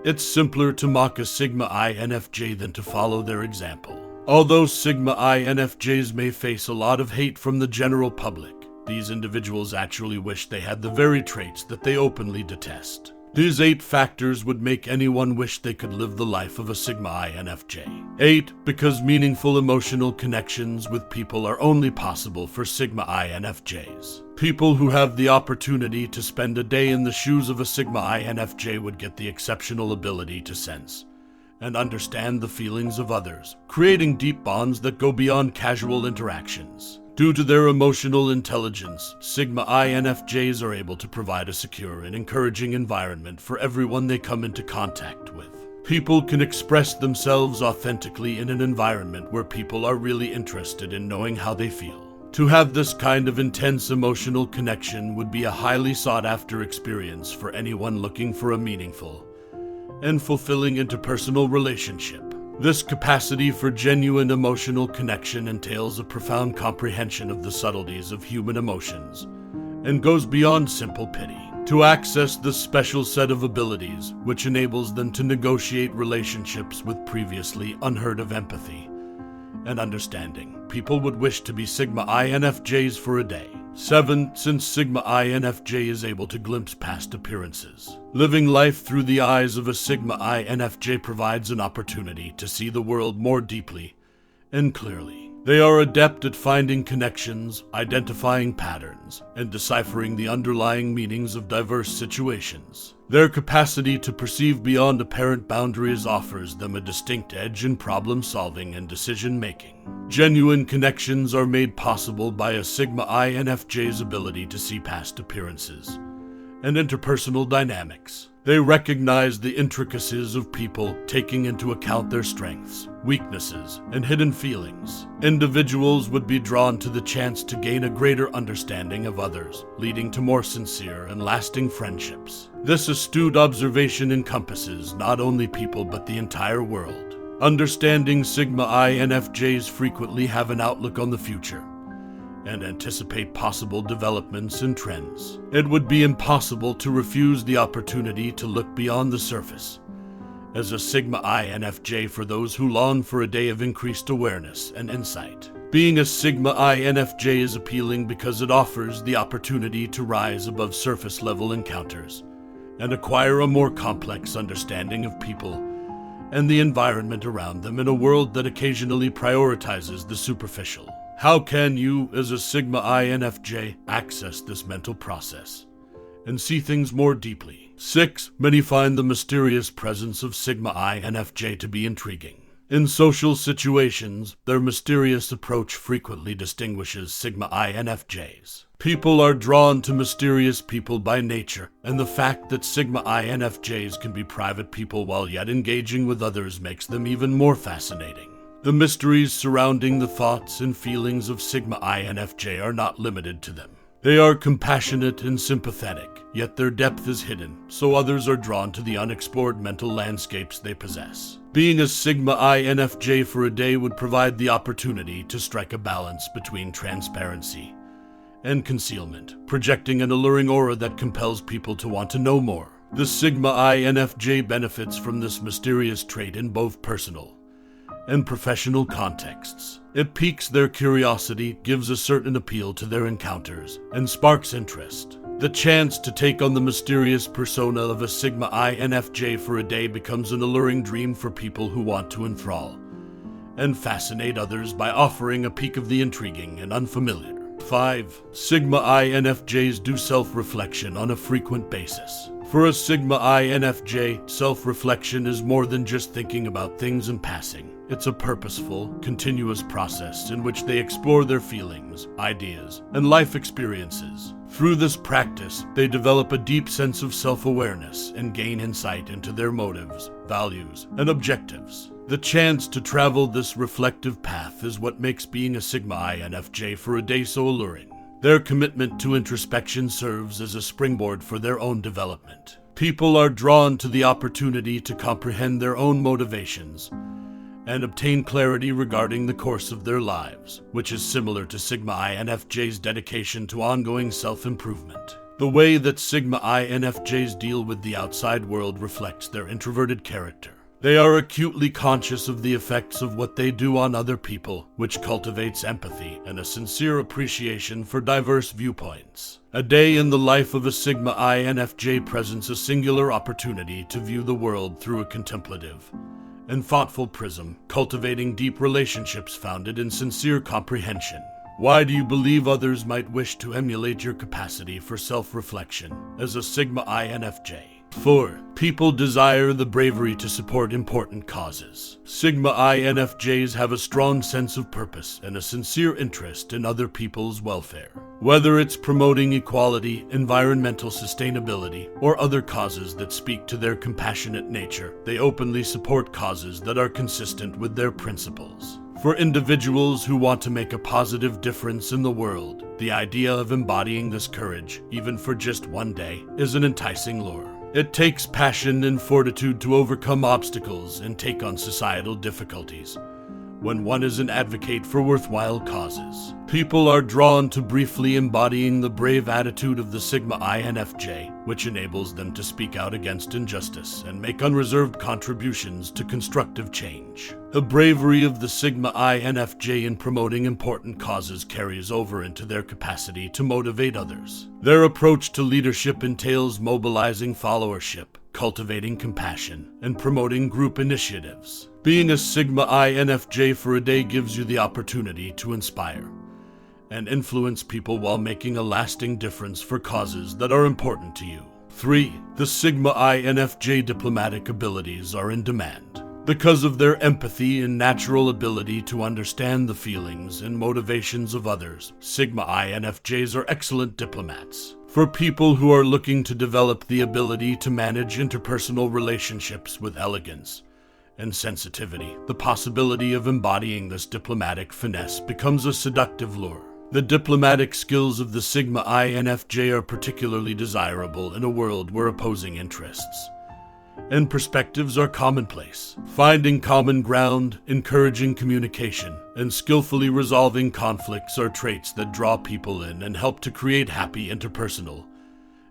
It's simpler to mock a Sigma INFJ than to follow their example. Although Sigma INFJs may face a lot of hate from the general public, these individuals actually wish they had the very traits that they openly detest. These 8 factors would make anyone wish they could live the life of a Sigma INFJ. 8, because meaningful emotional connections with people are only possible for Sigma INFJs. People who have the opportunity to spend a day in the shoes of a Sigma INFJ would get the exceptional ability to sense and understand the feelings of others, creating deep bonds that go beyond casual interactions. Due to their emotional intelligence, Sigma INFJs are able to provide a secure and encouraging environment for everyone they come into contact with. People can express themselves authentically in an environment where people are really interested in knowing how they feel. To have this kind of intense emotional connection would be a highly sought-after experience for anyone looking for a meaningful and fulfilling interpersonal relationship. This capacity for genuine emotional connection entails a profound comprehension of the subtleties of human emotions and goes beyond simple pity. To access this special set of abilities, which enables them to negotiate relationships with previously unheard of empathy and understanding, people would wish to be Sigma INFJs for a day. 7. Since Sigma INFJ is able to glimpse past appearances, living life through the eyes of a Sigma INFJ provides an opportunity to see the world more deeply and clearly. They are adept at finding connections, identifying patterns, and deciphering the underlying meanings of diverse situations. Their capacity to perceive beyond apparent boundaries offers them a distinct edge in problem-solving and decision-making. Genuine connections are made possible by a Sigma INFJ's ability to see past appearances and interpersonal dynamics. They recognize the intricacies of people, taking into account their strengths, weaknesses, and hidden feelings. Individuals would be drawn to the chance to gain a greater understanding of others, leading to more sincere and lasting friendships. This astute observation encompasses not only people but the entire world. Understanding Sigma INFJs frequently have an outlook on the future and anticipate possible developments and trends. It would be impossible to refuse the opportunity to look beyond the surface as a Sigma INFJ for those who long for a day of increased awareness and insight. Being a Sigma INFJ is appealing because it offers the opportunity to rise above surface-level encounters and acquire a more complex understanding of people and the environment around them in a world that occasionally prioritizes the superficial. How can you, as a Sigma INFJ, access this mental process and see things more deeply? 6. Many find the mysterious presence of Sigma INFJ to be intriguing. In social situations, their mysterious approach frequently distinguishes Sigma INFJs. People are drawn to mysterious people by nature, and the fact that Sigma INFJs can be private people while yet engaging with others makes them even more fascinating. The mysteries surrounding the thoughts and feelings of Sigma INFJ are not limited to them. They are compassionate and sympathetic, yet their depth is hidden, so others are drawn to the unexplored mental landscapes they possess. Being a Sigma INFJ for a day would provide the opportunity to strike a balance between transparency and concealment, projecting an alluring aura that compels people to want to know more. The Sigma INFJ benefits from this mysterious trait in both personal and professional contexts. It piques their curiosity, gives a certain appeal to their encounters, and sparks interest. The chance to take on the mysterious persona of a Sigma INFJ for a day becomes an alluring dream for people who want to enthrall and fascinate others by offering a peek of the intriguing and unfamiliar. 5. Sigma INFJs do self-reflection on a frequent basis. For a Sigma INFJ, self-reflection is more than just thinking about things in passing. It's a purposeful, continuous process in which they explore their feelings, ideas, and life experiences. Through this practice, they develop a deep sense of self-awareness and gain insight into their motives, values, and objectives. The chance to travel this reflective path is what makes being a Sigma INFJ for a day so alluring. Their commitment to introspection serves as a springboard for their own development. People are drawn to the opportunity to comprehend their own motivations and obtain clarity regarding the course of their lives, which is similar to Sigma INFJ's dedication to ongoing self-improvement. The way that Sigma INFJs deal with the outside world reflects their introverted character. They are acutely conscious of the effects of what they do on other people, which cultivates empathy and a sincere appreciation for diverse viewpoints. A day in the life of a Sigma INFJ presents a singular opportunity to view the world through a contemplative and thoughtful prism, cultivating deep relationships founded in sincere comprehension. Why do you believe others might wish to emulate your capacity for self-reflection as a Sigma INFJ? 4. People desire the bravery to support important causes. Sigma INFJs have a strong sense of purpose and a sincere interest in other people's welfare. Whether it's promoting equality, environmental sustainability, or other causes that speak to their compassionate nature, they openly support causes that are consistent with their principles. For individuals who want to make a positive difference in the world, the idea of embodying this courage, even for just one day, is an enticing lure. It takes passion and fortitude to overcome obstacles and take on societal difficulties when one is an advocate for worthwhile causes. People are drawn to briefly embodying the brave attitude of the Sigma INFJ, which enables them to speak out against injustice and make unreserved contributions to constructive change. The bravery of the Sigma INFJ in promoting important causes carries over into their capacity to motivate others. Their approach to leadership entails mobilizing followership, cultivating compassion, and promoting group initiatives. Being a Sigma INFJ for a day gives you the opportunity to inspire and influence people while making a lasting difference for causes that are important to you. 3. The Sigma INFJ diplomatic abilities are in demand. Because of their empathy and natural ability to understand the feelings and motivations of others, Sigma INFJs are excellent diplomats. For people who are looking to develop the ability to manage interpersonal relationships with elegance and sensitivity, the possibility of embodying this diplomatic finesse becomes a seductive lure. The diplomatic skills of the Sigma INFJ are particularly desirable in a world where opposing interests and perspectives are commonplace. Finding common ground, encouraging communication, and skillfully resolving conflicts are traits that draw people in and help to create happy interpersonal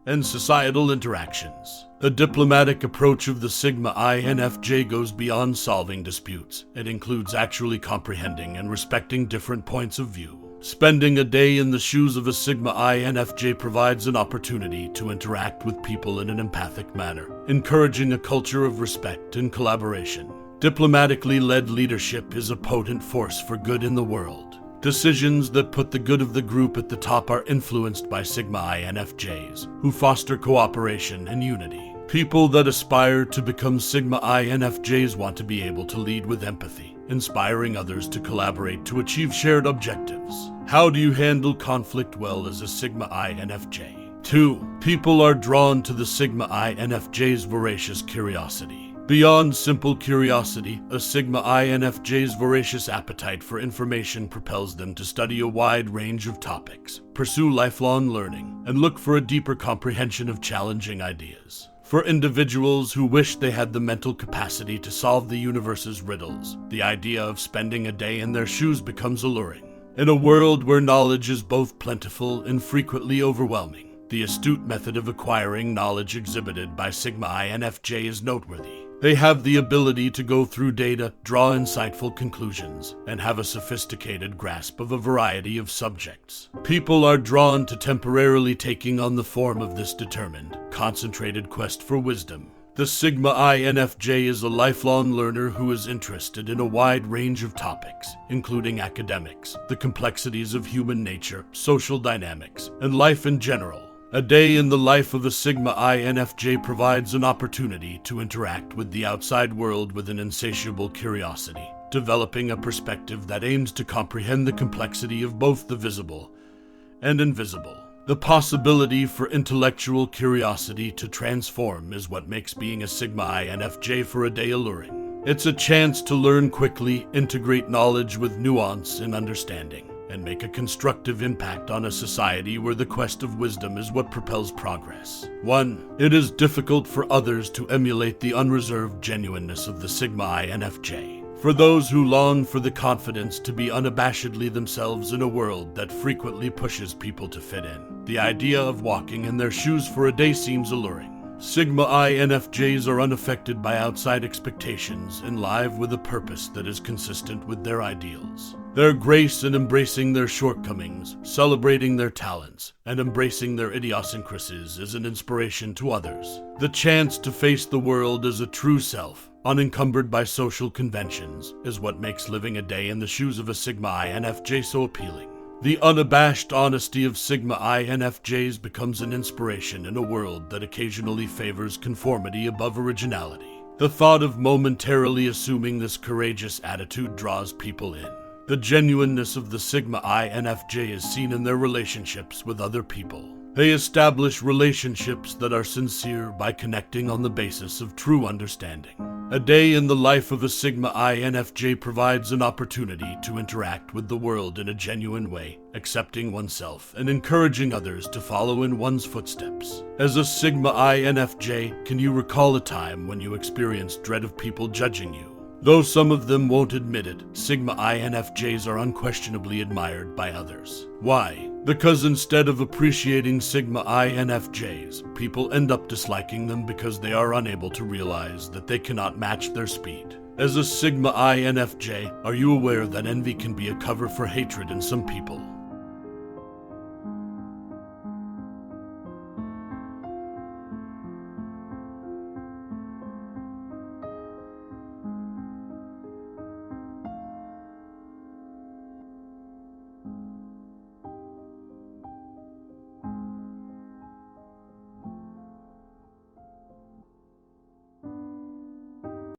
and societal interactions. The diplomatic approach of the Sigma INFJ goes beyond solving disputes. It includes actually comprehending and respecting different points of view. Spending a day in the shoes of a Sigma INFJ provides an opportunity to interact with people in an empathic manner, encouraging a culture of respect and collaboration. Diplomatically led leadership is a potent force for good in the world. Decisions that put the good of the group at the top are influenced by Sigma INFJs, who foster cooperation and unity. People that aspire to become Sigma INFJs want to be able to lead with empathy, inspiring others to collaborate to achieve shared objectives. How do you handle conflict well as a Sigma INFJ? 2. People are drawn to the Sigma INFJ's voracious curiosity. Beyond simple curiosity, a Sigma INFJ's voracious appetite for information propels them to study a wide range of topics, pursue lifelong learning, and look for a deeper comprehension of challenging ideas. For individuals who wish they had the mental capacity to solve the universe's riddles, the idea of spending a day in their shoes becomes alluring. In a world where knowledge is both plentiful and frequently overwhelming, the astute method of acquiring knowledge exhibited by Sigma INFJ is noteworthy. They have the ability to go through data, draw insightful conclusions, and have a sophisticated grasp of a variety of subjects. People are drawn to temporarily taking on the form of this determined, concentrated quest for wisdom. The Sigma INFJ is a lifelong learner who is interested in a wide range of topics, including academics, the complexities of human nature, social dynamics, and life in general. A day in the life of a Sigma INFJ provides an opportunity to interact with the outside world with an insatiable curiosity, developing a perspective that aims to comprehend the complexity of both the visible and invisible. The possibility for intellectual curiosity to transform is what makes being a Sigma INFJ for a day alluring. It's a chance to learn quickly, integrate knowledge with nuance and understanding, and make a constructive impact on a society where the quest of wisdom is what propels progress. 1. It is difficult for others to emulate the unreserved genuineness of the Sigma INFJ. For those who long for the confidence to be unabashedly themselves in a world that frequently pushes people to fit in, the idea of walking in their shoes for a day seems alluring. Sigma INFJs are unaffected by outside expectations and live with a purpose that is consistent with their ideals. Their grace in embracing their shortcomings, celebrating their talents, and embracing their idiosyncrasies is an inspiration to others. The chance to face the world as a true self, unencumbered by social conventions, is what makes living a day in the shoes of a Sigma INFJ so appealing. The unabashed honesty of Sigma INFJs becomes an inspiration in a world that occasionally favors conformity above originality. The thought of momentarily assuming this courageous attitude draws people in. The genuineness of the Sigma INFJ is seen in their relationships with other people. They establish relationships that are sincere by connecting on the basis of true understanding. A day in the life of a Sigma INFJ provides an opportunity to interact with the world in a genuine way, accepting oneself and encouraging others to follow in one's footsteps. As a Sigma INFJ, can you recall a time when you experienced dread of people judging you? Though some of them won't admit it, Sigma INFJs are unquestionably admired by others. Why? Because instead of appreciating Sigma INFJs, people end up disliking them because they are unable to realize that they cannot match their speed. As a Sigma INFJ, are you aware that envy can be a cover for hatred in some people?